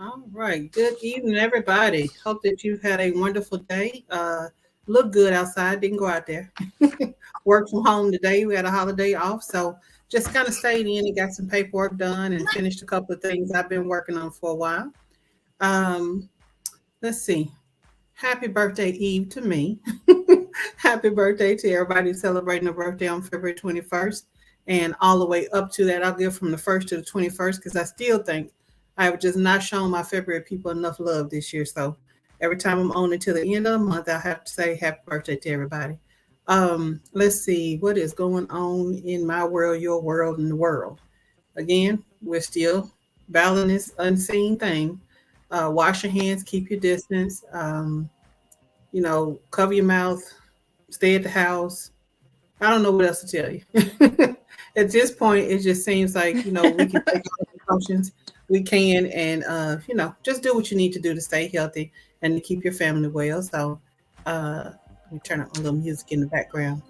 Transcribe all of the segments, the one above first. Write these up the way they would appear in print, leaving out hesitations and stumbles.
All right. Good evening, everybody. Hope that you've had a wonderful day. Look good outside. Didn't go out there. Work from home today. We had a holiday off, so just kind of stayed in and got some paperwork done and finished a couple of things I've been working on for a while. Um, let's see. Happy birthday, Eve, to me. Happy birthday to everybody who's celebrating a birthday on February 21st. And all the way up to that, I'll give from the 1st to the 21st because I still think I have just not shown my February people enough love this year. So every time I'm on until the end of the month, I have to say happy birthday to everybody. Let's see what is going on in my world, your world, and the world. Again, we're still battling this unseen thing. Wash your hands, keep your distance. Cover your mouth, stay at the house. I don't know what else to tell you. At this point, it just seems like, we can take all the precautions we can and, just do what you need to do to stay healthy and to keep your family well. So, let me turn up a little music in the background.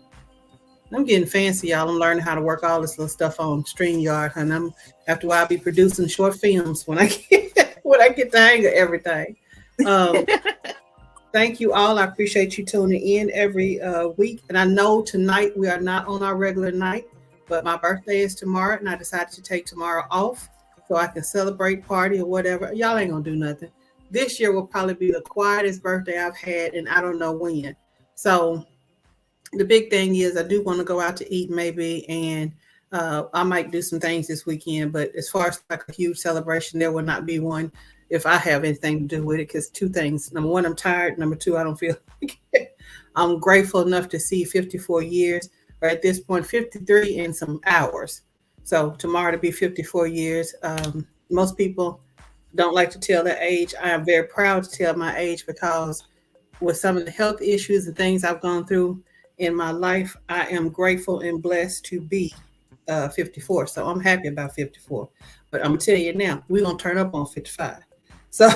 I'm getting fancy, y'all. I'm learning how to work all this little stuff on StreamYard, and after a while I'll be producing short films when I get when I get the hang of everything. Um, Thank you all. I appreciate you tuning in every week. And I know tonight we are not on our regular night, but my birthday is tomorrow, and I decided to take tomorrow off so I can celebrate, party, or whatever. Y'all ain't gonna do nothing. This year will probably be the quietest birthday I've had, and I don't know when. So the big thing is I do want to go out to eat maybe, and I might do some things this weekend. But as far as like a huge celebration, there will not be one if I have anything to do with it. Because two things: number one, I'm tired. Number two, I don't feel like it. I'm grateful enough to see 54 years, or at this point, 53 and some hours. So tomorrow to be 54 years. Most people don't like to tell their age. I am very proud to tell my age because with some of the health issues and things I've gone through in my life, I am grateful and blessed to be 54. So I'm happy about 54. But I'm going to tell you now, we're going to turn up on 55. So,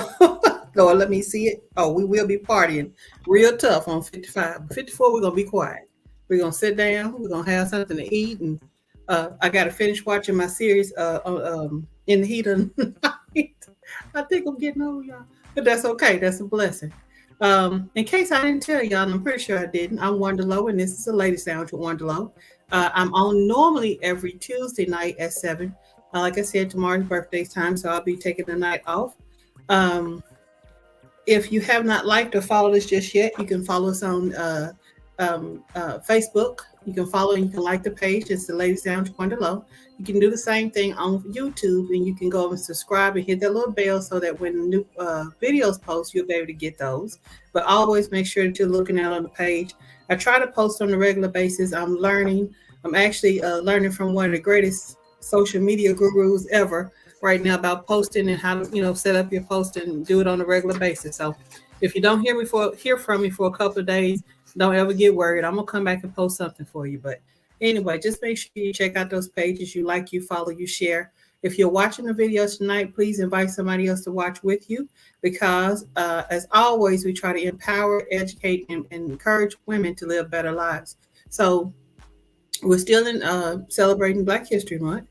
Lord, let me see it. Oh, we will be partying real tough on 55. But 54, we're going to be quiet. We're going to sit down. We're going to have something to eat. And I got to finish watching my series in the heat of the night. I think I'm getting old, y'all. But that's okay. That's a blessing. In case I didn't tell y'all, and I'm pretty sure I didn't, I'm Wonder Lowe, and this is a lady sound with Wonder Lowe. I'm on normally every Tuesday night at 7. Like I said, tomorrow's birthday time, so I'll be taking the night off. Um, if you have not liked or followed us just yet, you can follow us on Facebook. You can follow and you can like the page. It's the Lady Sound Wonder Low. You can do the same thing on YouTube, and you can go and subscribe and hit that little bell so that when new videos post, you'll be able to get those. But always make sure that you're looking out on the page. I try to post on a regular basis. I'm learning. I'm actually learning from one of the greatest social media gurus ever right now about posting and how to, set up your post and do it on a regular basis. So if you don't hear from me for a couple of days, don't ever get worried. I'm gonna come back and post something for you. But anyway, just make sure you check out those pages. You like, you follow, you share. If you're watching the video tonight, please invite somebody else to watch with you because, as always, we try to empower, educate, and encourage women to live better lives. So we're still in celebrating Black History Month.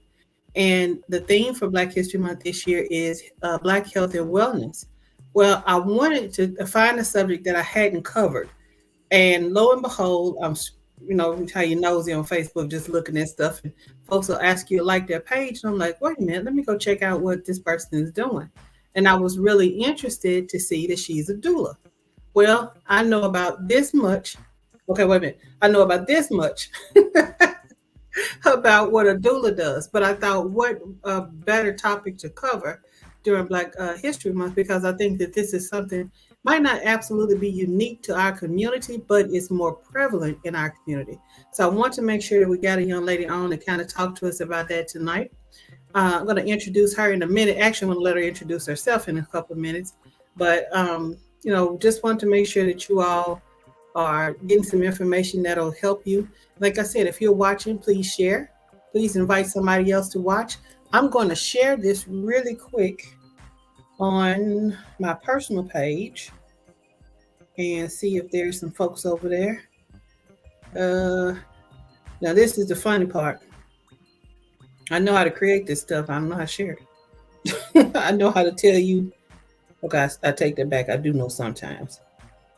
And the theme for Black History Month this year is Black Health and Wellness. Well, I wanted to find a subject that I hadn't covered. And lo and behold, I'm, how you nosy on Facebook, just looking at stuff, and folks will ask you to like their page. And I'm like, wait a minute, let me go check out what this person is doing. And I was really interested to see that she's a doula. Well, I know about this much. Okay, wait a minute. I know about this much about what a doula does. But I thought, what a better topic to cover during Black History Month, because I think that this is something might not absolutely be unique to our community, but it's more prevalent in our community. So I want to make sure that we got a young lady on to kind of talk to us about that tonight. I'm going to introduce her in a minute. Actually, I'm going to let her introduce herself in a couple of minutes. But, just want to make sure that you all are getting some information that'll help you. Like I said, if you're watching, please share. Please invite somebody else to watch. I'm going to share this really quick on my personal page and see if there's some folks over there. Now this is the funny part. I know how to create this stuff. I don't know how to share it. I know how to tell you Okay, I take that back. I do know sometimes.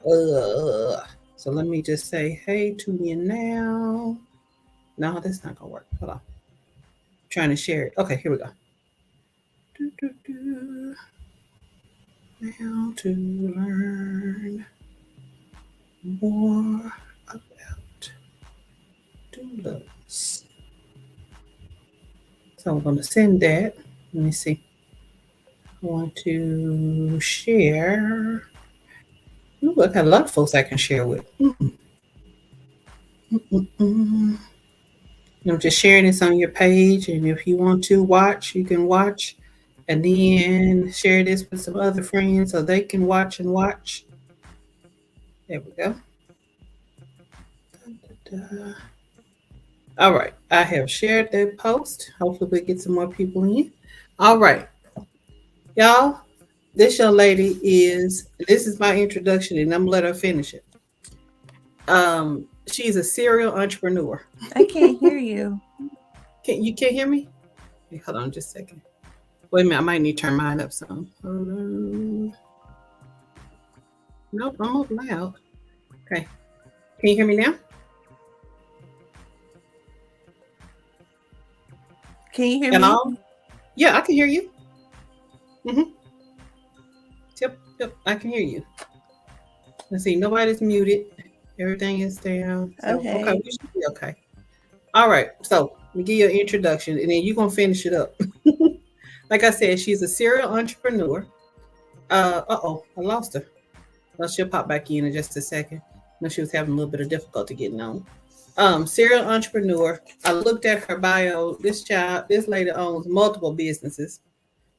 So let me just say hey to you now. No, that's not gonna work. Hold on. Trying to share it. Okay, here we go. Do, do, do. How to learn more about doulas. So I'm going to send that. Let me see. I want to share. Ooh, I got a lot of folks I can share with. Mm. Just sharing this on your page, and if you want to watch, you can watch, and then share this with some other friends so they can watch and watch. There we go. Da, da, da. All right, I have shared that post. Hopefully, we get some more people in. All right, y'all. This young lady this is my introduction, and I'm gonna let her finish it. She's a serial entrepreneur. I can't hear you. Can't hear me? Wait, hold on just a second. Wait a minute, I might need to turn mine up some. Hold on. Nope, I'm up loud. Okay. Can you hear me now? Can you hear Hello? me? Yeah, I can hear you. Mm-hmm. Yep, I can hear you. Let's see, nobody's muted. Everything is down. So, okay, Okay. we should be okay. All right, so let me give you an introduction, and then you're gonna finish it up. Like I said, she's a serial entrepreneur. Oh, I lost her. Well, she'll pop back in just a second. No, she was having a little bit of difficulty getting on. Serial entrepreneur. I looked at her bio. This lady owns multiple businesses.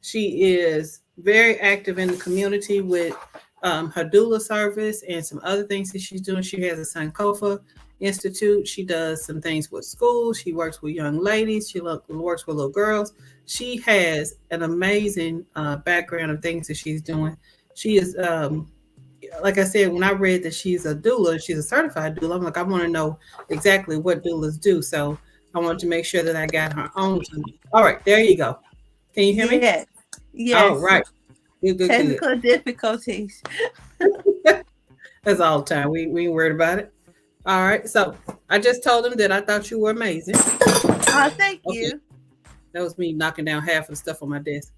She is very active in the community with her doula service and some other things that she's doing. She has a Sankofa Institute. She does some things with schools. She works with young ladies. She works with little girls. She has an amazing background of things that she's doing. She is, like I said, when I read that she's a doula, she's a certified doula, I'm like, I want to know exactly what doulas do. So I wanted to make sure that I got her on. All right, there you go. Can you hear me? Yes. All Yes. right. Good. Technical difficulties. That's all the time. We ain't worried about it. All right. So I just told him that I thought you were amazing. Oh, thank Okay. you. That was me knocking down half of the stuff on my desk.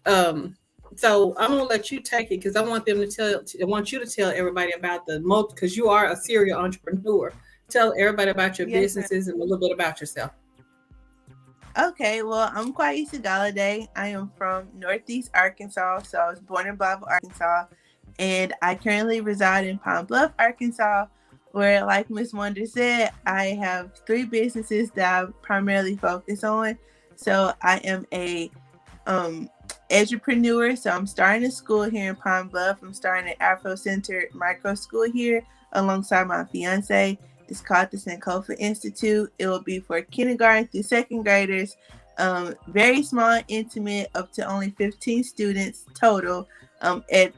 Um, so I'm gonna let you take it because I want them to tell. I want you to tell everybody about the multi because you are a serial entrepreneur. Tell everybody about your Yes, ma'am. businesses and a little bit about yourself. Okay, well, I'm Kwaeisi Golliday. I am from Northeast Arkansas, so I was born in Bluff, Arkansas, and I currently reside in Pine Bluff, Arkansas, where, like Miss Wonder said, I have 3 businesses that I primarily focus on. So I am a edupreneur, so I'm starting a school here in Pine Bluff. I'm starting an Afro-centered micro school here alongside my fiance. It's called the Sankofa Institute. It will be for kindergarten through second graders. Very small, intimate, up to only 15 students total. At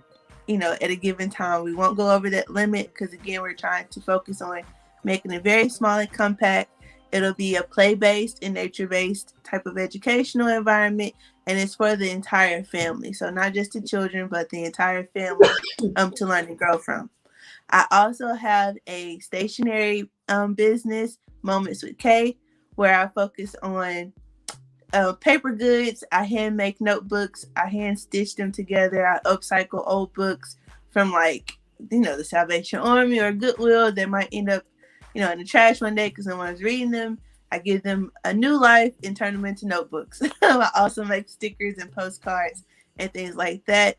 at a given time, we won't go over that limit because again, we're trying to focus on making it very small and compact. It'll be a play-based and nature-based type of educational environment, and it's for the entire family. So not just the children, but the entire family to learn and grow from. I also have a stationery business, Moments with K, where I focus on paper goods. I hand make notebooks. I hand stitch them together. I upcycle old books from the Salvation Army or Goodwill that might end up in the trash one day because no one's reading them. I give them a new life and turn them into notebooks. I also make stickers and postcards and things like that.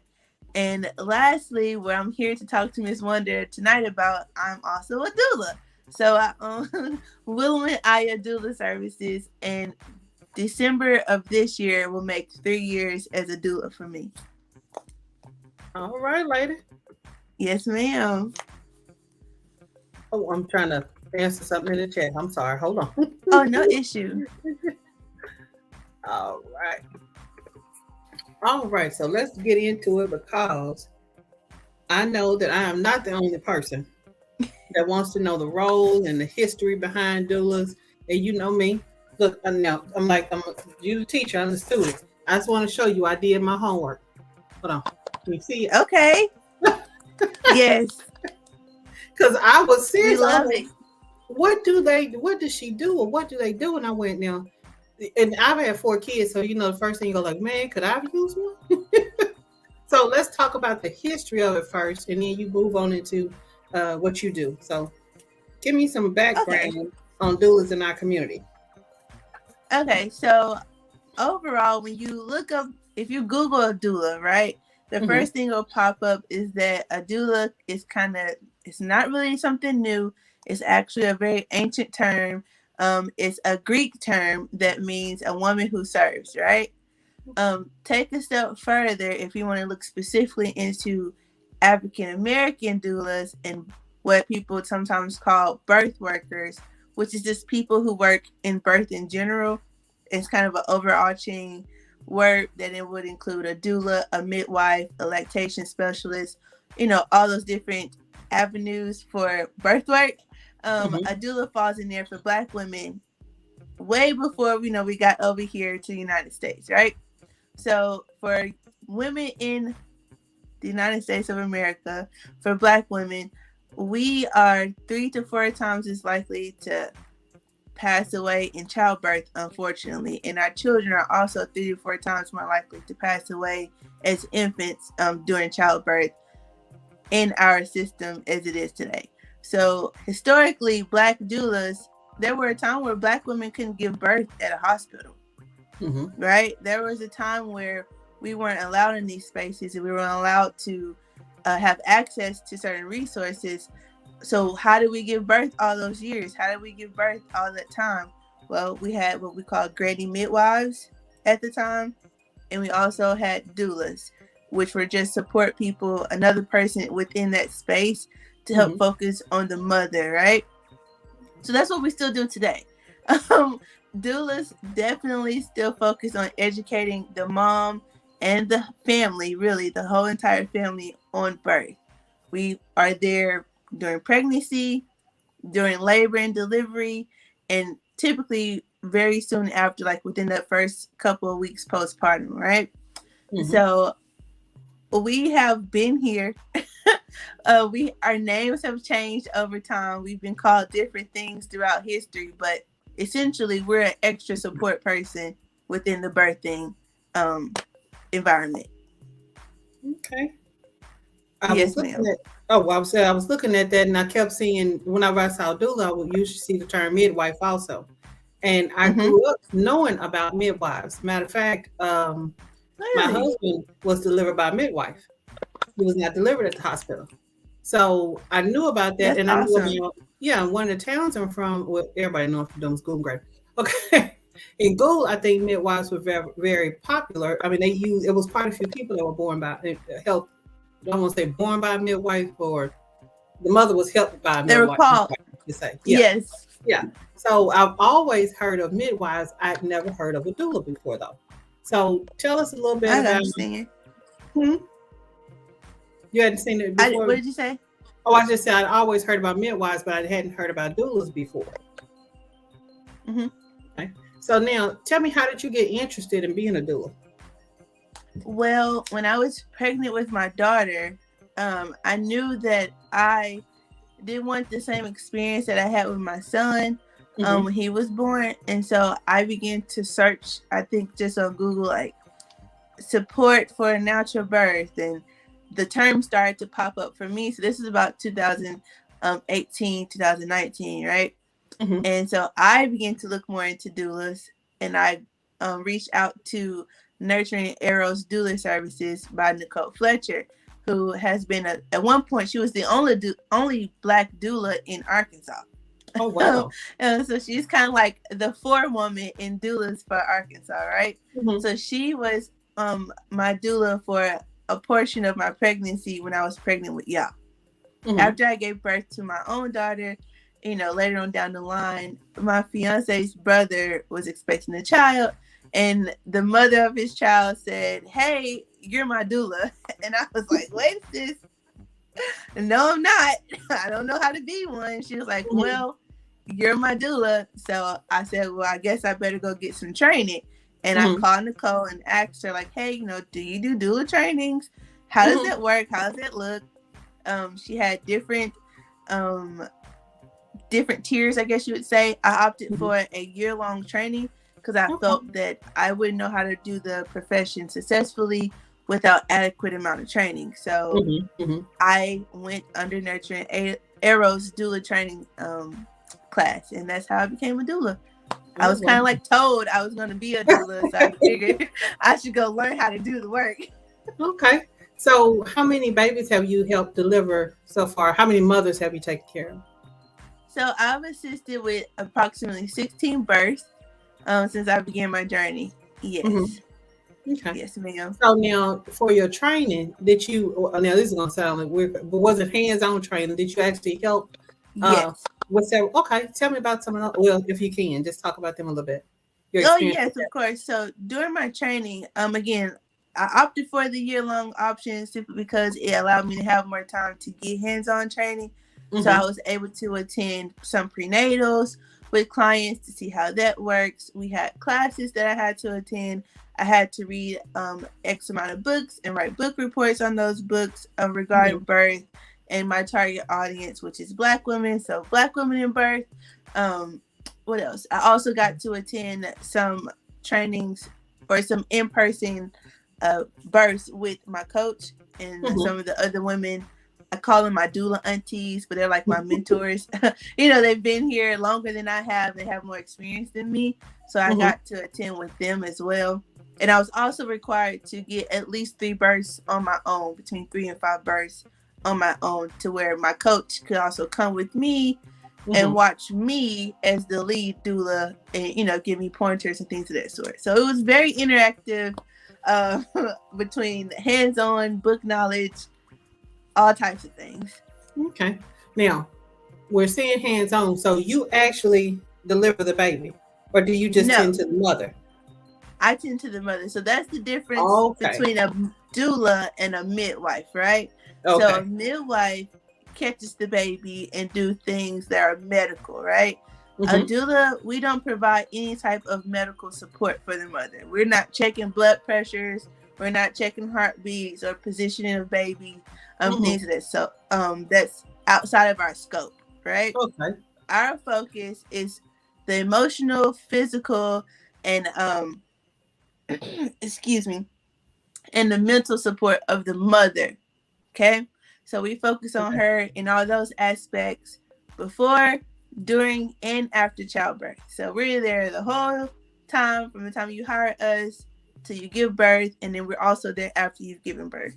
And lastly, what I'm here to talk to Miss Wonder tonight about, I'm also a doula. So I own Willowing Aya Doula Services, and December of this year will make 3 years as a doula for me. All right, lady. Yes, ma'am. Oh, I'm trying to answer something in the chat. I'm sorry. Hold on. Oh, no issue. All right. All right. So let's get into it because I know that I am not the only person that wants to know the role and the history behind doulas. And you know me. Look, now I'm you the teacher, I'm the student. I just want to show you I did my homework. Hold on. You see, Okay. Yes. because I was We serious. I was love like, it. what does she do, or what do they do? And I went now, and I've had 4 kids, so you know the first thing you go like, man, could I use one? So let's talk about the history of it first, and then you move on into what you do. So give me some Okay. background on doulas in our community. Okay. So overall, when you look up, if you Google a doula, right, the Mm-hmm. first thing will pop up is that a doula is it's not really something new. It's actually a very ancient term. It's a Greek term that means a woman who serves, right? Take a step further if you want to look specifically into African American doulas and what people sometimes call birth workers, which is just people who work in birth in general. It's kind of an overarching word that it would include a doula, a midwife, a lactation specialist, all those different avenues for birth work. Mm-hmm. A doula falls in there for Black women way before we got over here to the United States, right? So for women in the United States of America, for Black women, we are 3 to 4 times as likely to pass away in childbirth, unfortunately. And our children are also 3 to 4 times more likely to pass away as infants during childbirth in our system as it is today. So historically, Black doulas, there were a time where Black women couldn't give birth at a hospital. Mm-hmm. Right? There was a time where we weren't allowed in these spaces and we weren't allowed to have access to certain resources. So how did we give birth all those years? How did we give birth all that time? Well, we had what we call granny midwives at the time, and we also had doulas, which were just support people, another person within that space to help Mm-hmm. focus on the mother, right? So that's what we still do today. Doulas definitely still focus on educating the mom and the family, really the whole entire family, on birth. We are there during pregnancy, during labor and delivery, and typically very soon after, like within that first couple of weeks postpartum, right? Mm-hmm. So we have been here. Our names have changed over time. We've been called different things throughout history, but essentially we're an extra support person within the birthing environment. Okay. I was Yes, looking ma'am. at. Oh, well, I was looking at that, and I kept seeing whenever I saw doula, I would usually see the term midwife also. And I Mm-hmm. grew up knowing about midwives. Matter of fact, my Really? husband was delivered by a midwife. He was not delivered at the hospital. So I knew about that, That's and I knew awesome. about, yeah, one of the towns I'm from, well, everybody knows I'm doing school grade. Okay. In Gould, I think midwives were very, very popular. I mean, it was quite a few people that were born by health. I don't want to say born by a midwife, or the mother was helped by a They were midwife, called. to say. Yeah. Yes. Yeah. So I've always heard of midwives. I've never heard of a doula before, though. So tell us a little bit I about. understand. Hmm? You hadn't seen it before? What did you say? Oh, I just said I'd always heard about midwives, but I hadn't heard about doulas before. Mm-hmm. Okay. So now, tell me, how did you get interested in being a doula? Well, when I was pregnant with my daughter, I knew that I didn't want the same experience that I had with my son Mm-hmm. when he was born. And so I began to search, I think just on Google, like support for natural birth. And the term started to pop up for me. So this is about 2018, 2019, right? Mm-hmm. And so I began to look more into doulas, and I reached out to Nurturing Arrows Doula Services by Nicole Fletcher, who has been at one point she was the only Black doula in Arkansas. Oh, wow. So she's kind of like the forewoman in doulas for Arkansas, right? Mm-hmm. So she was my doula for a portion of my pregnancy when I was pregnant with y'all. Mm-hmm. After I gave birth to my own daughter, later on down the line, my fiance's brother was expecting a child, and the mother of his child said, "Hey, you're my doula." And I was like, "Wait, sis, no, I'm not. I don't know how to be one." She was like, Mm-hmm. "Well, you're my doula." So I said, "Well, I guess I better go get some training." And Mm-hmm. I called Nicole and asked her, like, "Hey, do you do doula trainings? how does that work? How does that look? She had different tiers, I guess you would say. I opted for a year-long training because I felt that I wouldn't know how to do the profession successfully without adequate amount of training. So I went under Nurturing Arrow's doula training class, and that's how I became a doula. I was kind of like told I was going to be a doula, so I figured I should go learn how to do the work. Okay. So how many babies have you helped deliver so far? How many mothers have you taken care of? So I've assisted with approximately 16 births since I began my journey. Yes. Okay. Yes, ma'am. So now for your training, did you, now this is going to sound like weird, but was it hands-on training? Did you actually help? Yes. Okay. Tell me about some of those. Well, if you can, just talk about them a little bit. Oh, yes, of course. So during my training, again, I opted for the year-long option simply because it allowed me to have more time to get hands-on training. So I was able to attend some prenatals with clients to see how that works. We had classes that I had to attend. I had to read X amount of books and write book reports on those books regarding birth and my target audience, which is Black women. So Black women in birth. What else? I also got to attend some trainings or some in-person births with my coach and some of the other women. I call them my doula aunties, but they're like my mentors. They've been here longer than I have. They have more experience than me. So I got to attend with them as well. And I was also required to get at least 3 births on my own, between 3 and 5 births on my own, to where my coach could also come with me and watch me as the lead doula and, give me pointers and things of that sort. So it was very interactive between hands-on, book knowledge, all types of things. Okay. Now, we're seeing hands-on. So you actually deliver the baby, or do you just tend to the mother? I tend to the mother. So that's the difference between a doula and a midwife, right? Okay. So a midwife catches the baby and do things that are medical, right? A doula, we don't provide any type of medical support for the mother. We're not checking blood pressures. We're not checking heartbeats or positioning of baby. Things of that. So that's outside of our scope, right? Okay. Our focus is the emotional, physical, and excuse me, and the mental support of the mother. Okay. So we focus on her in all those aspects before, during, and after childbirth. So we're there the whole time, from the time you hire us till you give birth, and then we're also there after you've given birth.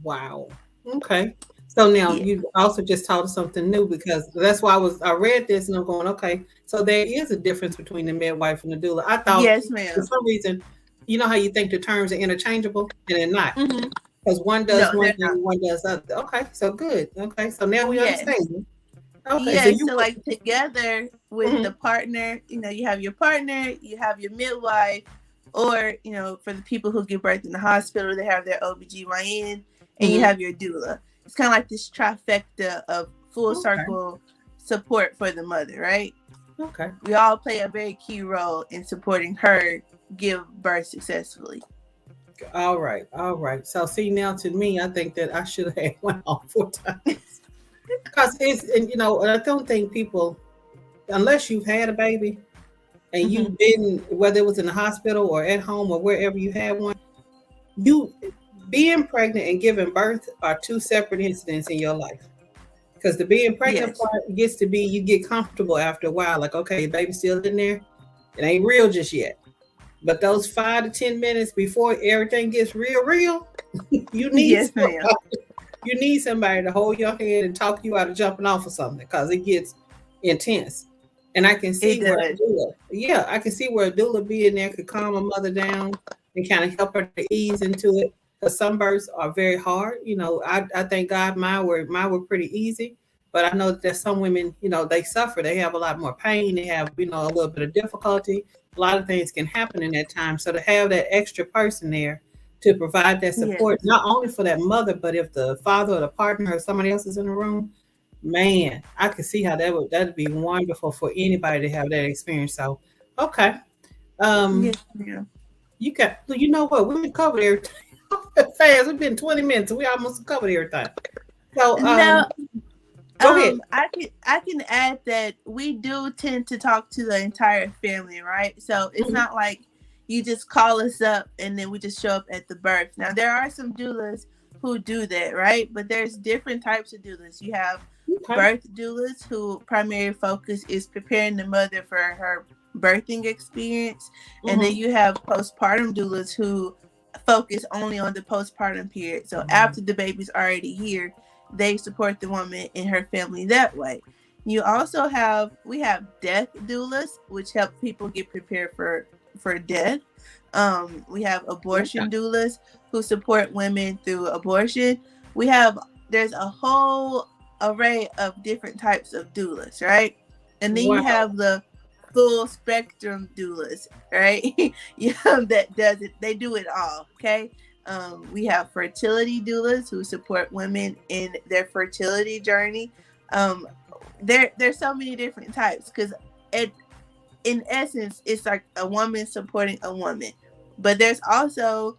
Wow. Okay. So now you also just taught us something new, because that's why I read this and I'm going, okay, so there is a difference between the midwife and the doula. I thought, yes, ma'am. For some reason, you know how you think the terms are interchangeable, and they're not. Because one does one thing, one does other. Okay, so good. Okay, so now we understand. Okay, yes, so like together with the partner, you have your partner, you have your midwife, or, for the people who give birth in the hospital, they have their OBGYN, and you have your doula. It's kind of like this trifecta of full circle support for the mother, right? Okay. We all play a very key role in supporting her give birth successfully. All right. So see, now to me, I think that I should have had one all 4 times. Because and I don't think people, unless you've had a baby and you've been, whether it was in the hospital or at home or wherever you had one, being pregnant and giving birth are 2 separate incidents in your life. Because the being pregnant part gets to be, you get comfortable after a while. Like, okay, baby's still in there. It ain't real just yet. But those 5 to 10 minutes before everything gets real, you need you need somebody to hold your hand and talk you out of jumping off of something, because it gets intense. And I can see where a doula being there could calm a mother down and kind of help her to ease into it. Because some births are very hard. I thank God mine were pretty easy. But I know that there's some women, they suffer. They have a lot more pain. They have, a little bit of difficulty. A lot of things can happen in that time. So to have that extra person there to provide that support, not only for that mother, but if the father or the partner or somebody else is in the room, man, I could see how that'd be wonderful for anybody to have that experience. So, okay. You know what? We covered everything. Fast. We've been 20 minutes. We almost covered everything. So No, go ahead. I can add that we do tend to talk to the entire family, right? So it's Mhm. not like you just call us up and then we just show up at the birth. Now there are some doulas who do that, right? But there's different types of doulas. You have Okay. birth doulas who primary focus is preparing the mother for her birthing experience, and then Hmm. you have postpartum doulas who focus only on the postpartum period. So after the baby's already here, they support the woman and her family that way. You also have we have death doulas, which help people get prepared for death. We have Okay. abortion doulas who support women through abortion. We have there's a whole array of different types of doulas, right? And then you Wow. have the full spectrum doulas, right? Yeah, that does it. They do it all. Okay. We have fertility doulas who support women in their fertility journey. Um, there's so many different types because it in essence it's like a woman supporting a woman, but there's also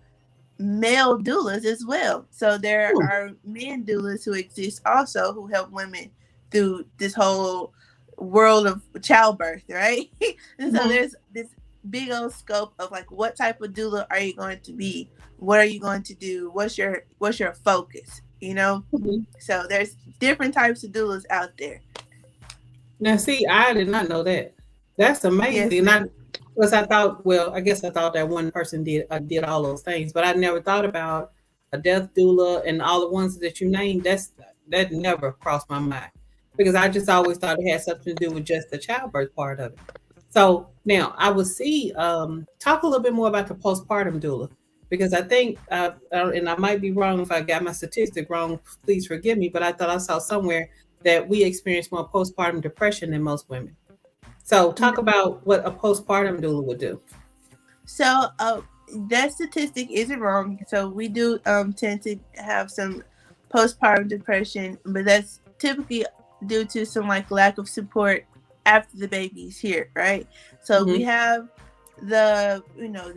male doulas as well. So there Hmm. are men doulas who exist also who help women through this whole world of childbirth, right? And so Hmm. there's this big old scope of like what type of doula are you going to be? What are you going to do? What's your focus? You know? Hmm. So there's different types of doulas out there. Now, see, I did not know that. That's amazing. Yes, And ma'am. because I thought, well, I guess I thought that one person did all those things, but I never thought about a death doula and all the ones that you named. That never crossed my mind because I just always thought it had something to do with just the childbirth part of it. So now I would see talk a little bit more about the postpartum doula because I think, and I might be wrong if I got my statistic wrong. Please forgive me, but I thought I saw somewhere that we experience more postpartum depression than most women. So talk about what a postpartum doula would do. So that statistic isn't wrong. So we do tend to have some postpartum depression, but that's typically due to some like lack of support after the baby's here, right? So we Hmm. have the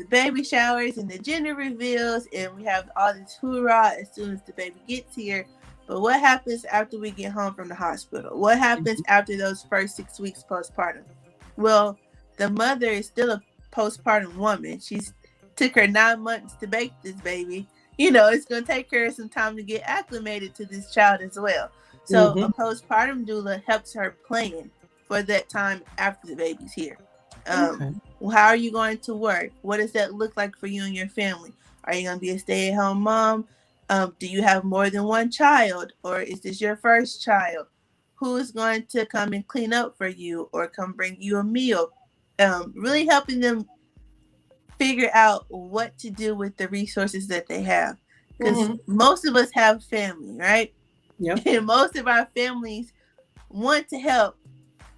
baby showers and the gender reveals, and we have all this hoorah as soon as the baby gets here. But what happens after we get home from the hospital? What happens after those first 6 weeks postpartum? Well, the mother is still a postpartum woman. She's took her 9 months to bake this baby. It's going to take her some time to get acclimated to this child as well. So a Hmm. postpartum doula helps her plan for that time after the baby's here. Um, Okay. how are you going to work? What does that look like for you and your family? Are you going to be a stay-at-home mom? Do you have more than one child, or is this your first child? Who is going to come and clean up for you or come bring you a meal? Really helping them figure out what to do with the resources that they have. Because Hmm. most of us have family, right? Yep. And most of our families want to help,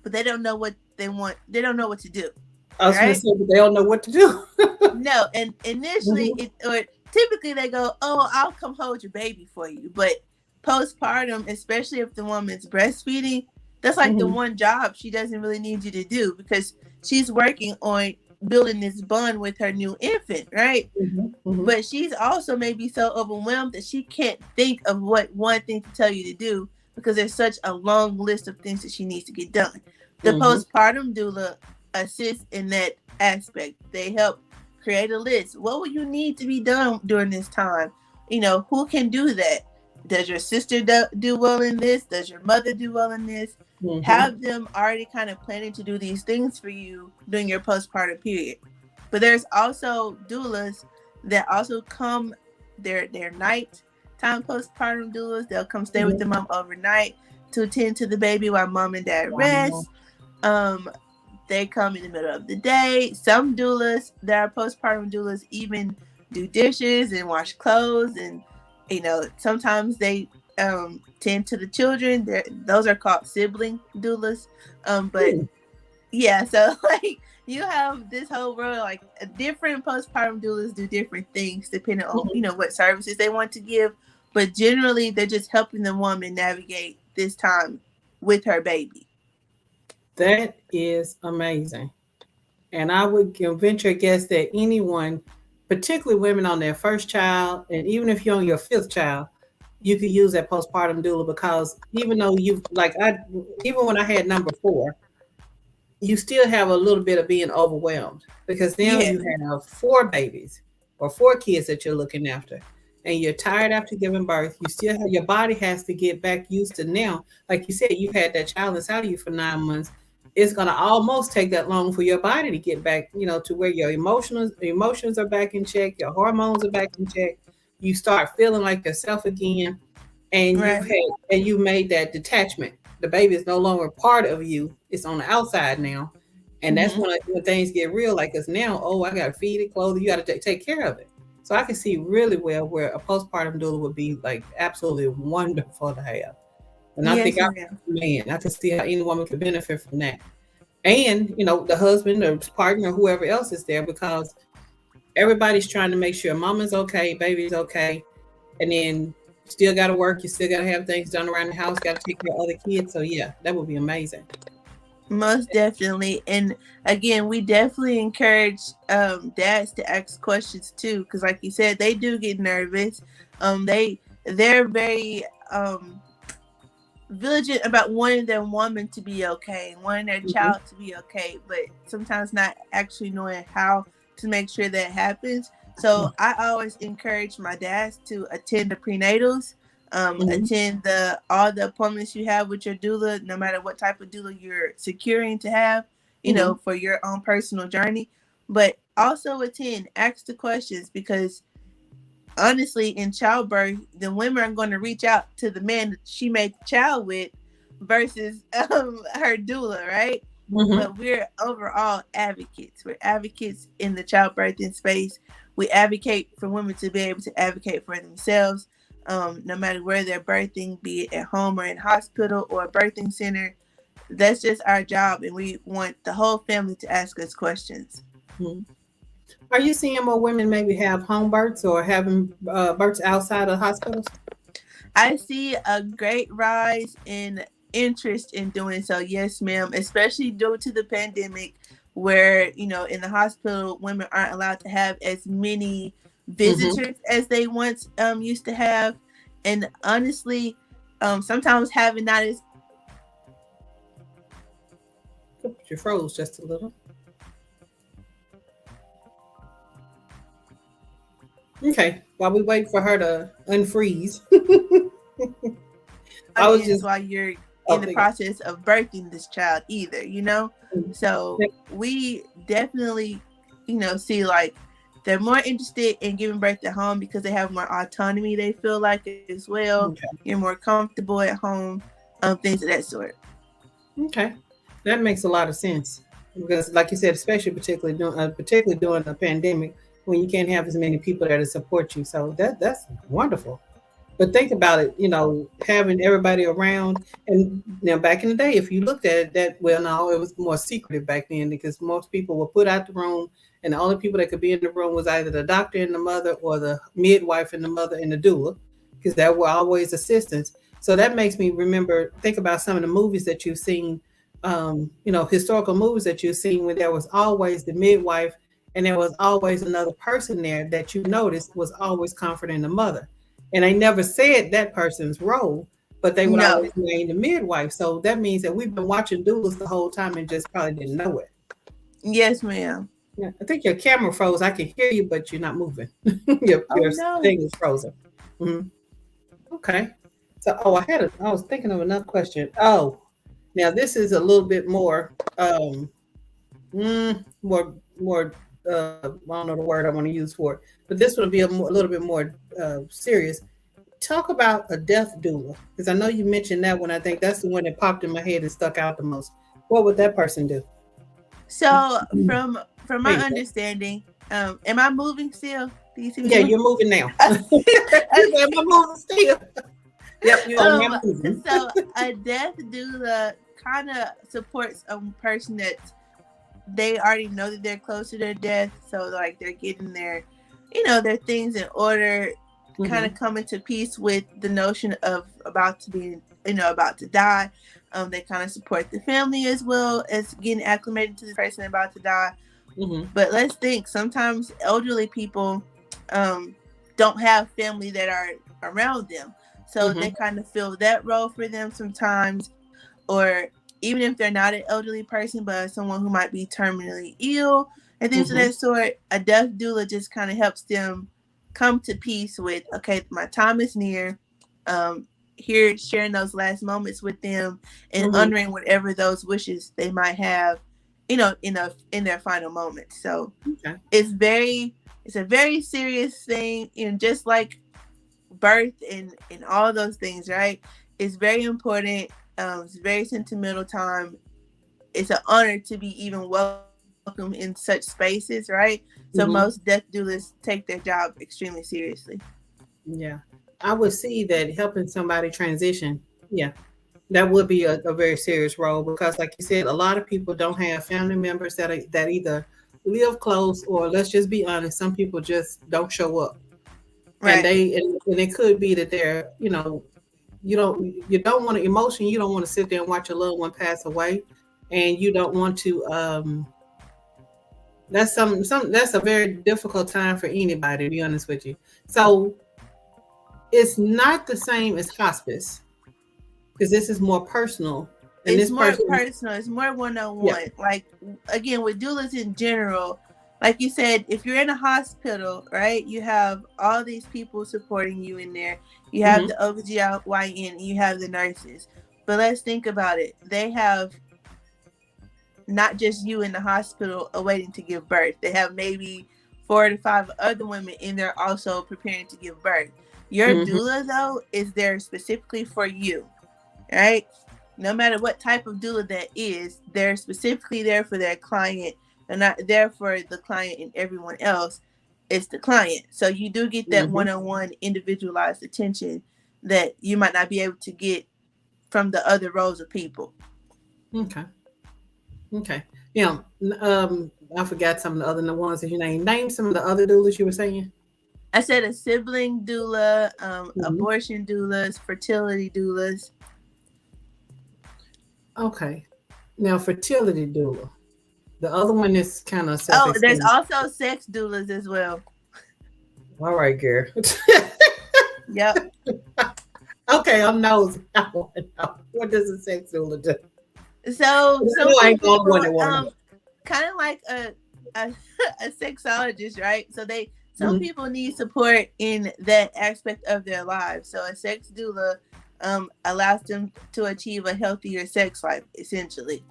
but they don't know what they want. They don't know what to do, I was going to right? say, but they don't know what to do. No, and initially Hmm. or typically they go, "Oh, I'll come hold your baby for you." But postpartum, especially if the woman's breastfeeding, that's like the Hmm. one job she doesn't really need you to do because she's working on building this bond with her new infant, right? Hmm. Hmm. But she's also maybe so overwhelmed that she can't think of what one thing to tell you to do because there's such a long list of things that she needs to get done. The Hmm. postpartum doula assists in that aspect. They help create a list. What will you need to be done during this time? Who can do that? Does your sister do well in this? Does your mother do well in this? Hmm. Have them already kind of planning to do these things for you during your postpartum period. But there's also doulas that also come. They're nighttime postpartum doulas. They'll come stay with Hmm. the mom overnight to attend to the baby while mom and dad Wow. rest. Um, they come in the middle of the day. Some doulas that are postpartum doulas even do dishes and wash clothes, and sometimes they tend to the children. Those are called sibling doulas. But Hmm. yeah, so like you have this whole world like different postpartum doulas do different things depending on Hmm. what services they want to give, but generally they're just helping the woman navigate this time with her baby. That is amazing. And I would venture a guess that anyone, particularly women on their first child, and even if you're on your fifth child, you could use that postpartum doula, because even though even when I had number 4, you still have a little bit of being overwhelmed, because now Yeah. you have 4 babies or 4 kids that you're looking after, and you're tired after giving birth. You still have, your body has to get back used to, now, like you said, you had that child inside of you for 9 months. It's going to almost take that long for your body to get back, to where your emotions are back in check, your hormones are back in check. You start feeling like yourself again, and Right. you made that detachment. The baby is no longer part of you; it's on the outside now, and that's Mm-hmm. when things get real. Like, it's now, oh, I got to feed it, clothe it. You got to take care of it. So I can see really well where a postpartum doula would be like absolutely wonderful to have. And I think, Yes, ma'am. I can see how any woman could benefit from that. And the husband or partner or whoever else is there, because everybody's trying to make sure mama's okay, baby's okay, and then you still got to work. You still got to have things done around the house. Got to take care of other kids. So yeah, that would be amazing. Most definitely. And again, we definitely encourage dads to ask questions too, because like you said, they do get nervous. They're very vigilant about wanting their woman to be okay, wanting their child to be okay, but sometimes not actually knowing how to make sure that happens. So I always encourage my dads to attend the prenatals, attend all the appointments you have with your doula, no matter what type of doula you're securing to have, for your own personal journey. But also ask the questions, because honestly, in childbirth, the women are going to reach out to the man that she made the child with versus her doula, right? But we're overall advocates. We're advocates in the childbirthing space. We advocate for women to be able to advocate for themselves, no matter where they're birthing, be it at home or in hospital or a birthing center. That's just our job, and we want the whole family to ask us questions. Are you seeing more women maybe have home births or having births outside of hospitals? I see a great rise in interest in doing so. Yes, ma'am. Especially due to the pandemic, where in the hospital, women aren't allowed to have as many visitors as they once used to have, and honestly, sometimes having not as You froze just a little. Okay, while we wait for her to unfreeze, I was just while you're in the process of birthing this child either, So we definitely, see like they're more interested in giving birth at home because they have more autonomy, they feel like, as well. Okay. You're more comfortable at home, things of that sort. Okay, that makes a lot of sense, because like you said, particularly during the pandemic, when you can't have as many people there to support you. So that's wonderful. But think about it, having everybody around. And now back in the day, if you looked at it, no, it was more secretive back then, because most people were put out the room, and the only people that could be in the room was either the doctor and the mother, or the midwife and the mother and the doula, because there were always assistants. So that makes me think about some of the movies that you've seen, historical movies that you've seen, where there was always the midwife, and there was always another person there that you noticed was always comforting the mother. And they never said that person's role, but they would always name the midwife. So that means that we've been watching doulas the whole time and just probably didn't know it. Yes, ma'am. Yeah, I think your camera froze. I can hear you, but you're not moving. your thing is frozen. Okay. So, I was thinking of another question. Oh, now this is a little bit more, I don't know the word I want to use for it, but this would be a little bit more serious. Talk about a death doula, because I know you mentioned that one. I think that's the one that popped in my head and stuck out the most. What would that person do? So from my understanding, am I moving still? Do you see me? Yeah, you're moving now. Am I moving still? Yep, you're moving. So a death doula kind of supports a person that they already know that they're close to their death, so like they're getting their things in order, kind of coming to peace with the notion of about to die. They kind of support the family as well as getting acclimated to the person about to die, Mm-hmm. But let's think, sometimes elderly people don't have family that are around them. So Mm-hmm. they kind of fill that role for them sometimes. Or even if they're not an elderly person, but someone who might be terminally ill and things of Mm-hmm. that sort, a death doula just kind of helps them come to peace with, okay, my time is near. Here, sharing those last moments with them and Mm-hmm. honoring whatever those wishes they might have, in their final moments. So Okay. it's a very serious thing, and just like birth and all those things, right? It's very important. It's a very sentimental time. It's an honor to be even welcome in such spaces, right? So most Mm-hmm. death doulas take their job extremely seriously. Yeah. I would see that helping somebody transition. Yeah. That would be a very serious role because, like you said, a lot of people don't have family members that either live close or, let's just be honest, some people just don't show up, and Right. and it could be that they're, you don't want to emotion. You don't want to sit there and watch a loved one pass away, and you don't want to. That's a very difficult time for anybody, to be honest with you. So it's not the same as hospice because this is more personal, and It's this more person, personal. It's more one on yeah. one. Like, again, with doulas in general, like you said, if you're in a hospital, right, you have all these people supporting you in there. You have Hmm. the OBGYN, you have the nurses. But let's think about it. They have not just you in the hospital awaiting to give birth. They have maybe 4 to 5 other women in there also preparing to give birth. Your Hmm. doula, though, is there specifically for you, right? No matter what type of doula that is, they're specifically there for their client. They're not there for the client and everyone else. It's the client. So you do get that Hmm. one-on-one individualized attention that you might not be able to get from the other rows of people. Okay. Okay. Yeah. I forgot some of the other ones that you named. Name some of the other doulas you were saying. I said a sibling doula, Hmm. abortion doulas, fertility doulas. Okay. Now, fertility doula. The other one is kind of Oh, there's self-explanatory. also sex doulas as well. All right, girl. Yep. Okay, I'm nosy. I want to know, what does a sex doula do? So I know some I ain't the only one people that want to know. kind of like a a sexologist, right? So some Mhm. people need support in that aspect of their lives. So a sex doula allows them to achieve a healthier sex life, essentially.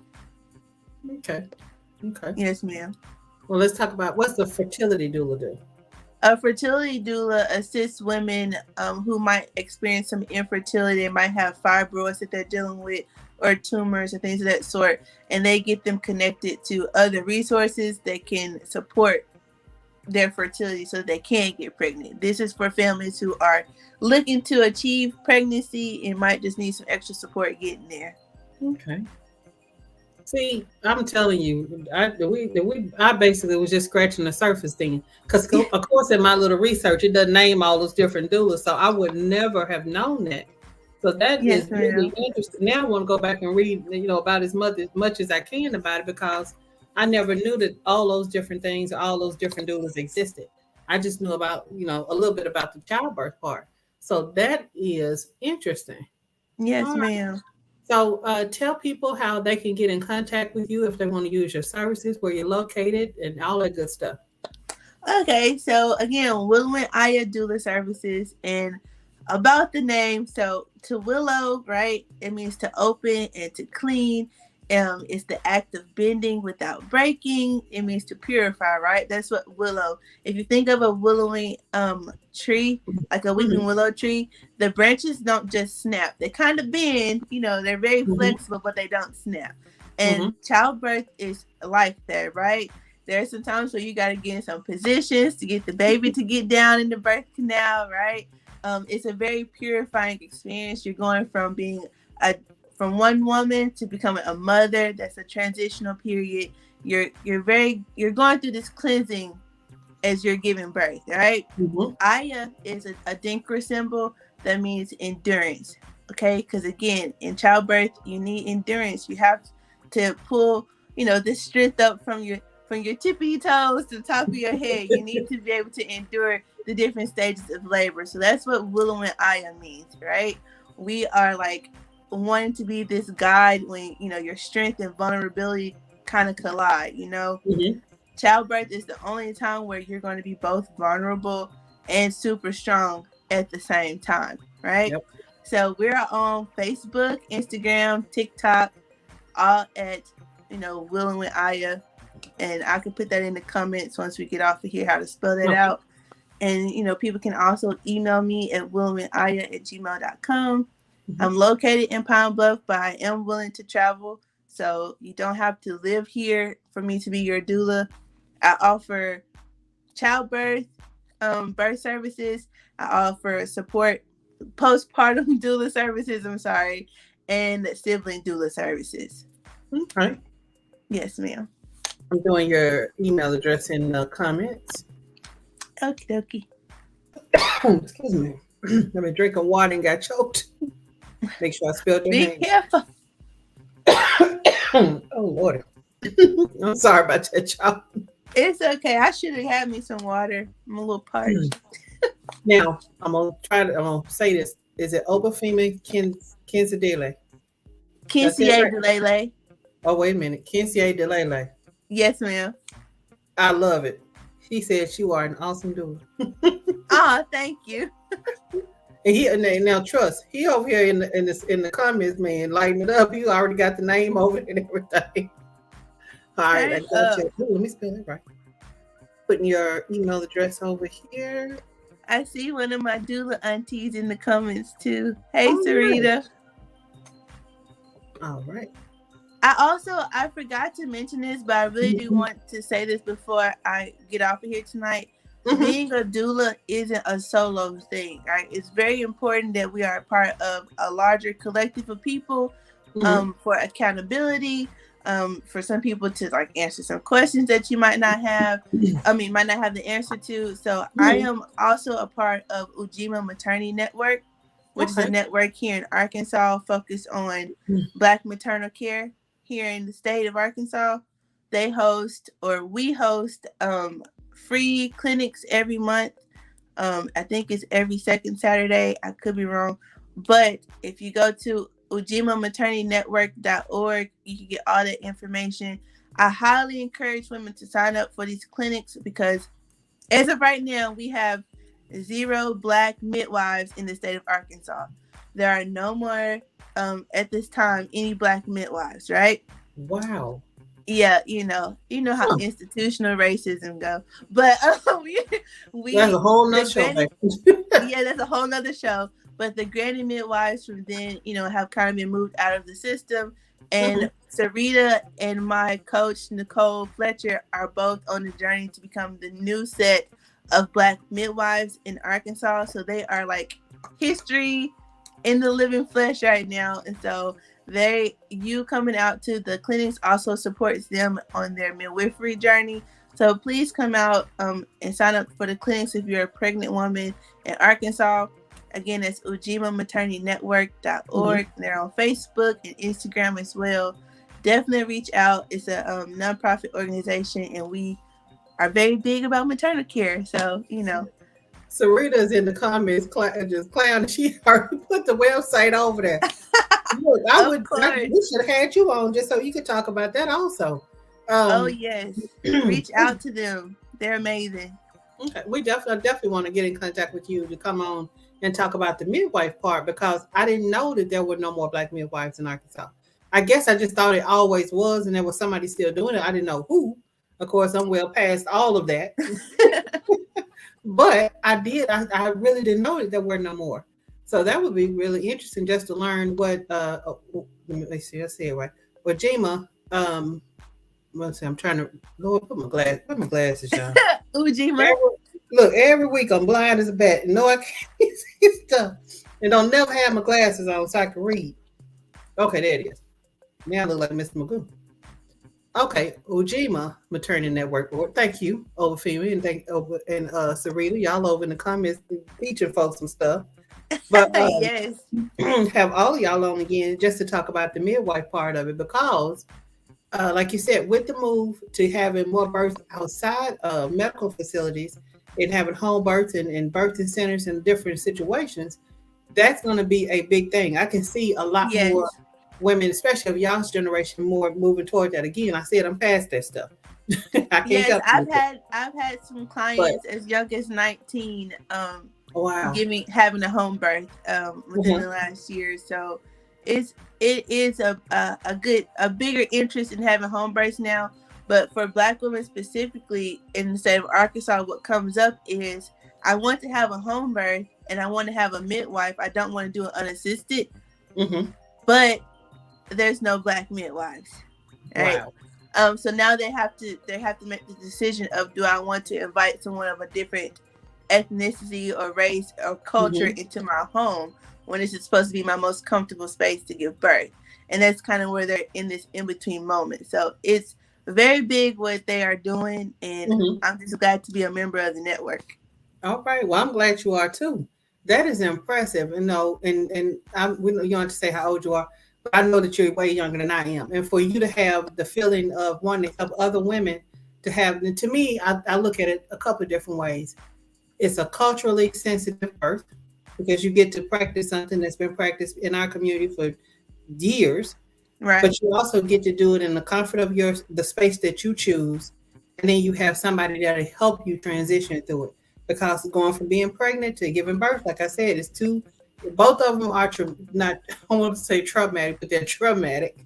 Okay. Okay. Yes, ma'am. Well, let's talk about what's the fertility doula do? A fertility doula assists women who might experience some infertility. They might have fibroids that they're dealing with, or tumors, or things of that sort, and they get them connected to other resources that can support their fertility so they can get pregnant. This is for families who are looking to achieve pregnancy and might just need some extra support getting there. Okay. See, I'm telling you, I basically was just scratching the surface then, because of course in my little research it doesn't name all those different doulas, so I would never have known that. So that is Yes, really ma'am. interesting. Now I want to go back and read, about as much as I can about it because I never knew that all those different things, all those different doulas existed. I just knew about, a little bit about the childbirth part. So that is interesting. Yes, All right. ma'am. So tell people how they can get in contact with you if they want to use your services, where you're located, and all that good stuff. Okay, so again, Willowing Aya Doula Services, and about the name, so to willow, right? It means to open and to clean. It's the act of bending without breaking. It means to purify, right? That's what willow. If you think of a willowing tree, like a Hmm. weeping willow tree, the branches don't just snap. They kind of bend, they're very Hmm. flexible, but they don't snap. Hmm. And childbirth is life there, right? There's some times where you got to get in some positions to get the baby to get down in the birth canal, right? It's a very purifying experience. You're going from being from one woman to becoming a mother. That's a transitional period. You're going through this cleansing as you're giving birth, right? Hmm. Aya is a Dinkra symbol that means endurance. Okay, because again, in childbirth, you need endurance. You have to pull, this strength up from from your tip of your toes to the top of your head. You need to be able to endure the different stages of labor. So that's what Willowing Aya means, right? We are like wanting to be this guide when, you know, your strength and vulnerability kind of collide, you know? Mm-hmm. Childbirth is the only time where you're going to be both vulnerable and super strong at the same time, right? Yep. So we're on Facebook, Instagram, TikTok, all at, you know, Willowing Aya. And I can put that in the comments once we get off of here, how to spell that out. And, you know, people can also email me at willowingaya@gmail.com. Mm-hmm. I'm located in Pine Bluff, but I am willing to travel. So you don't have to live here for me to be your doula. I offer childbirth, birth services. I offer support, postpartum doula services, and sibling doula services. Okay. Yes, ma'am. I'm doing your email address in the comments. Okie dokie. Excuse me. I've been drinking water and got choked. Make sure I spelled your name. Be careful. Oh, Lord. I'm sorry about that, y'all. It's okay. I should have had me some water. I'm a little parched. Now, I'm going to say this. Is it Obafemi Kinsidele? Kinsier Delele. Oh, wait a minute. Kinsier Delele. Yes, ma'am. I love it. She said you are an awesome doula. Oh, thank you. And now trust, he over here in the comments, man, lighting it up. You already got the name over it and everything. All right, I got you. Ooh, let me spell it right. Putting your email address over here. I see one of my doula aunties in the comments too. Hey, Sarita. All right. I forgot to mention this, but I really do want to say this before I get off of here tonight. Mm-hmm. Being a doula isn't a solo thing, right? It's very important that we are a part of a larger collective of people, for accountability, for some people to like answer some questions that you might not have the answer to. So I am also a part of Ujima Maternity Network, which is a network here in Arkansas focused on Black maternal care here in the state of Arkansas. We host free clinics every month. I think it's every second Saturday. I could be wrong. But if you go to ujimamaternityNetwork.org, you can get all that information. I highly encourage women to sign up for these clinics because as of right now, we have 0 Black midwives in the state of Arkansas. There are no more, at this time, any Black midwives, right? Wow. Yeah, you know how institutional racism go, but we that's a whole nother show. Yeah, that's a whole nother show. But the granny midwives from then, have kind of been moved out of the system, and Sarita and my coach Nicole Fletcher are both on the journey to become the new set of Black midwives in Arkansas. So they are like history in the living flesh right now, and so you coming out to the clinics also supports them on their midwifery journey. So please come out and sign up for the clinics if you're a pregnant woman in Arkansas. Again, that's ujimamaternityNetwork.org. They're on Facebook and Instagram as well. Definitely reach out. It's a nonprofit organization, and we are very big about maternal care. So, Sarita's in the comments just clowning. She already put the website over there. Look, we should have had you on just so you could talk about that also. Oh yes, reach out to them. They're amazing. Okay, we definitely want to get in contact with you to come on and talk about the midwife part, because I didn't know that there were no more Black midwives in Arkansas. I guess I just thought it always was, and there was somebody still doing it. I didn't know who. Of course, I'm well past all of that. But I really didn't know that there were no more. So that would be really interesting just to learn what let me see, I say it right. Ujima, let's see, I'm trying to put my glasses on. Ujima. Look, every week I'm blind as a bat. No, I can't see stuff. And don't never have my glasses on so I can read. Okay, there it is. Now I look like Mr. Magoo. Okay, Ujima Maternity Network. Thank you, Obafemi, and Sarita. Y'all over in the comments teaching folks some stuff. But yes, have all of y'all on again just to talk about the midwife part of it, because like you said, with the move to having more births outside of medical facilities and having home births and birthing centers in different situations, that's going to be a big thing. I can see a lot more Yes. women, especially of y'all's generation, more moving toward that. Again, I said I'm past that stuff. I can't Yes, help you. I've had some But clients as young as 19 wow. having a home birth within Mhm. the last year. So it is a bigger interest in having home births now. But for Black women specifically in the state of Arkansas, what comes up is I want to have a home birth and I want to have a midwife. I don't want to do it unassisted, Mhm. but there's no Black midwives, right? Wow. So now they have to make the decision of, do I want to invite someone of a different ethnicity or race or culture Mhm. into my home when this is supposed to be my most comfortable space to give birth? And that's kind of where they're in this in between moment. So it's very big what they are doing, and Mhm. I'm just glad to be a member of the network. All right. Well, I'm glad you are too. That is impressive. And we know you don't have to say how old you are, but I know that you're way younger than I am. And for you to have the feeling of wanting to help other women to have, and to me, I look at it a couple of different ways. It's a culturally sensitive birth because you get to practice something that's been practiced in our community for years, Right. but you also get to do it in the comfort of the space that you choose, and then you have somebody there to help you transition through it. Because going from being pregnant to giving birth, like I said, is two. Both of them are not. I want to say traumatic, but they're traumatic.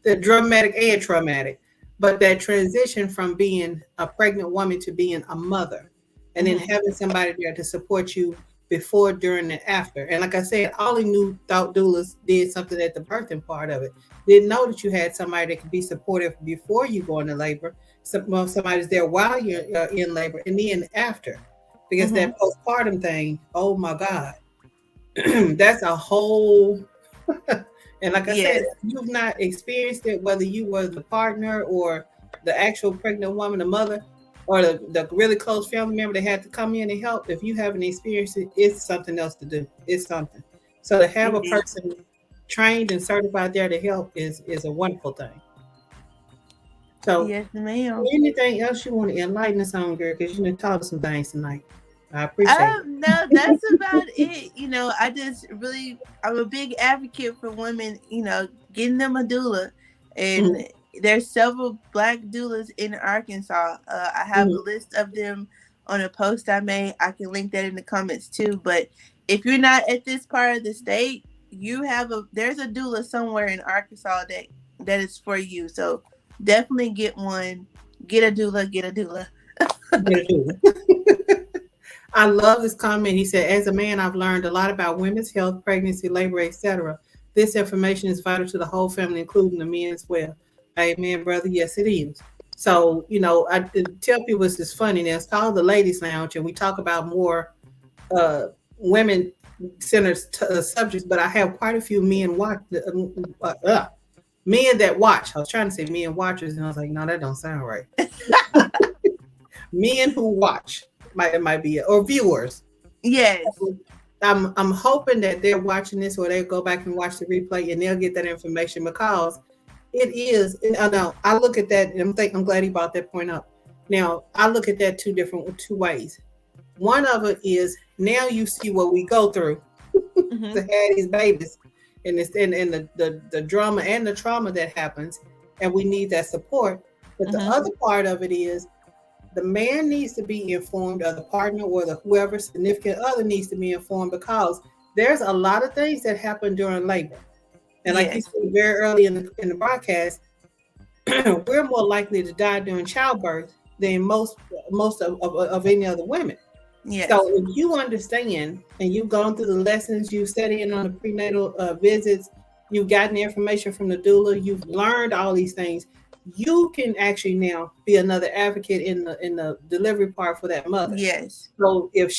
They're dramatic and traumatic. But that transition from being a pregnant woman to being a mother, and then Hmm. having somebody there to support you before, during, and after. And like I said, all he knew thought doulas did something at the birthing part of it. Didn't know that you had somebody that could be supportive before you go into labor. Somebody's there while you're in labor and then after. Because Hmm. that postpartum thing, oh my God, that's a whole. And like I said, Yes. if you've not experienced it, whether you were the partner or the actual pregnant woman, the mother, or the really close family member that had to come in and help, if you haven't experienced it, it's something else to do. It's something. So to have a Indeed. person trained and certified there to help is a wonderful thing. So Yes, ma'am. anything else you want to enlighten us on, girl? Because you done taught us some things tonight. I appreciate No, that's about it. I just really, I'm a big advocate for women, getting them a doula. it. And there's several Black doulas in Arkansas. I have a Mhm. list of them on a post I made. I can link that in the comments too. But if you're not at this part of the state, there's a doula somewhere in Arkansas that is for you. So definitely get one. Get a doula, get a doula. Get a doula. I love this comment. He said, as a man, I've learned a lot about women's health, pregnancy, labor, etc. This information is vital to the whole family, including the men as well. Amen, brother. Yes, it is. So, I tell people it's just funny. Now, it's called the Ladies Lounge, and we talk about more uh, women centered subjects, but I have quite a few men that watch. I was trying to say men watchers, and I was like, no, that don't sound right. Men who watch it might be, or viewers. Yes. I'm hoping that they're watching this or they'll go back and watch the replay and they'll get that information because it is. And I know I look at that and I'm glad he brought that point up. Now I look at that two ways. One of it is now you see what we go through to Hmm. have these babies and the drama and the trauma that happens, and we need that support. But the Hmm. other part of it is the man needs to be informed, or the partner or the whoever significant other needs to be informed, because there's a lot of things that happen during labor. And like you Yes. said very early in the broadcast, we're more likely to die during childbirth than most of any other women. So Yes. if you understand and you've gone through the lessons, you've studied in on the prenatal visits, you've gotten the information from the doula, you've learned all these things, you can actually now be another advocate in the delivery part for that mother. Yes. So if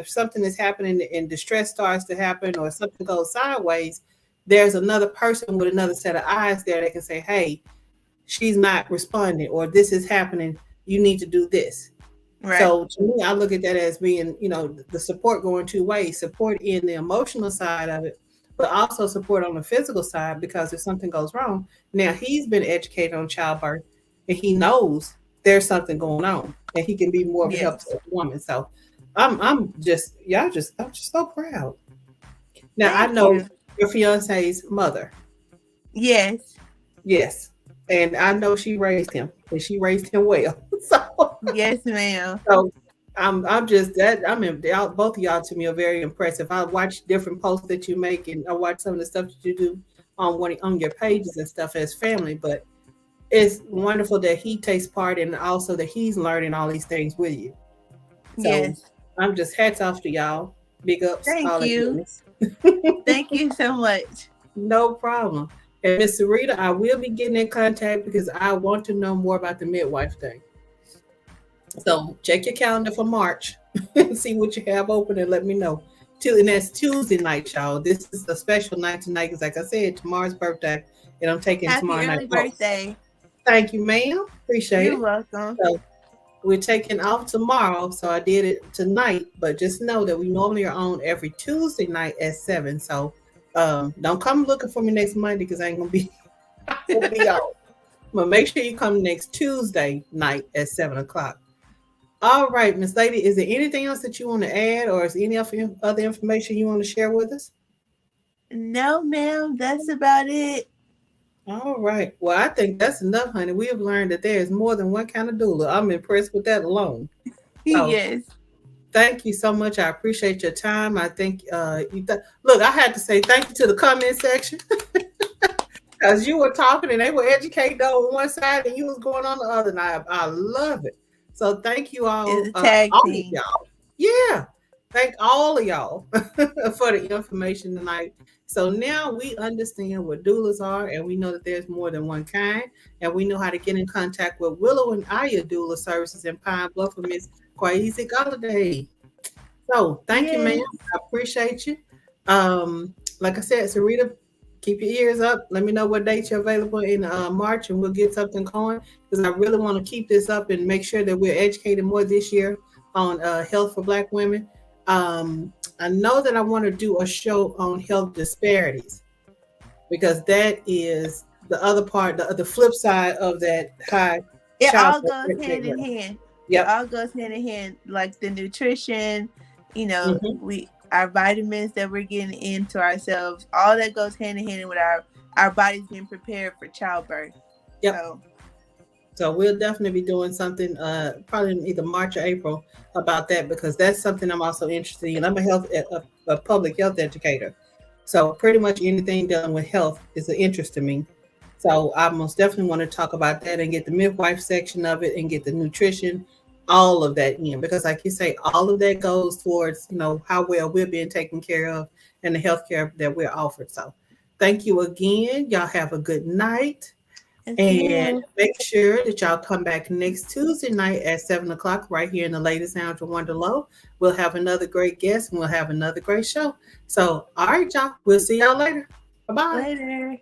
something is happening and distress starts to happen or something goes sideways, there's another person with another set of eyes there that can say, hey, she's not responding, or this is happening, you need to do this. Right. So to me, I look at that as being, the support going two ways: support in the emotional side of it, but also support on the physical side because if something goes wrong, now he's been educated on childbirth and he knows there's something going on and he can be more of a help to Yes. the woman. So I'm just I'm just so proud. Now I Thank know you. your fiance's mother. Yes. Yes. And I know she raised him and she raised him well. So Yes, ma'am. so I'm just that I mean y'all, both of y'all to me are very impressive. I watch different posts that you make and I watch some of the stuff that you do on your pages and stuff as family, but it's wonderful that he takes part and also that he's learning all these things with you. So Yes. I'm just hats off to y'all. Big ups, Thank all that you. goodness. Thank you so much. No problem. And Miss Sarita, I will be getting in contact because I want to know more about the midwife thing. So check your calendar for March and see what you have open and let me know. And that's Tuesday night, y'all. This is a special night tonight because, like I said, tomorrow's birthday, and I'm taking Happy tomorrow night early off. birthday. Thank you, ma'am. Appreciate You're it. welcome. So we're taking off tomorrow, so I did it tonight. But just know that we normally are on every Tuesday night at 7. So don't come looking for me next Monday because I ain't gonna be I will be out. But make sure you come next Tuesday night at 7 o'clock. All right, Miss Lady, is there anything else that you want to add, or is there any other information you want to share with us? No, ma'am. That's about it. All right. Well, I think that's enough, honey. We have learned that there is more than one kind of doula. I'm impressed with that alone. So Yes. thank you so much. I appreciate your time. I think look, I had to say thank you to the comment section because you were talking and they were educating on one side and you was going on the other. And I love it. So thank you It's a tag all of team. y'all. Yeah. Thank all of y'all for the information tonight. So now we understand what doulas are, and we know that there's more than one kind, and we know how to get in contact with Willowing Aya Doula Services in Pine Bluff with Miss Kwaeisi Golliday. So thank you, ma'am. Yes. I appreciate you. Like I said, Sarita, keep your ears up. Let me know what dates you're available in March, and we'll get something going because I really want to keep this up and make sure that we're educated more this year on health for Black women. I know that I want to do a show on health disparities because that is the other part, the flip side of that high It child all goes hand in rate. hand. It Yep. all goes hand in hand. Like the nutrition, Hmm. we our vitamins that we're getting into ourselves, all that goes hand in hand with our bodies being prepared for childbirth. Yep. So So we'll definitely be doing something probably in either March or April about that because that's something I'm also interested in. I'm a public health educator. So pretty much anything dealing with health is an interest to me. So I most definitely want to talk about that and get the midwife section of it and get the nutrition, all of that in because like you say, all of that goes towards, how well we're being taken care of and the health care that we're offered. So thank you again. Y'all have a good night. yes, And ma'am. make sure that y'all come back next Tuesday night at 7 o'clock right here in the latest sound of Wonder Lowe. We'll have another great guest and we'll have another great show. So, all right, y'all. We'll see y'all later. Bye bye. Later.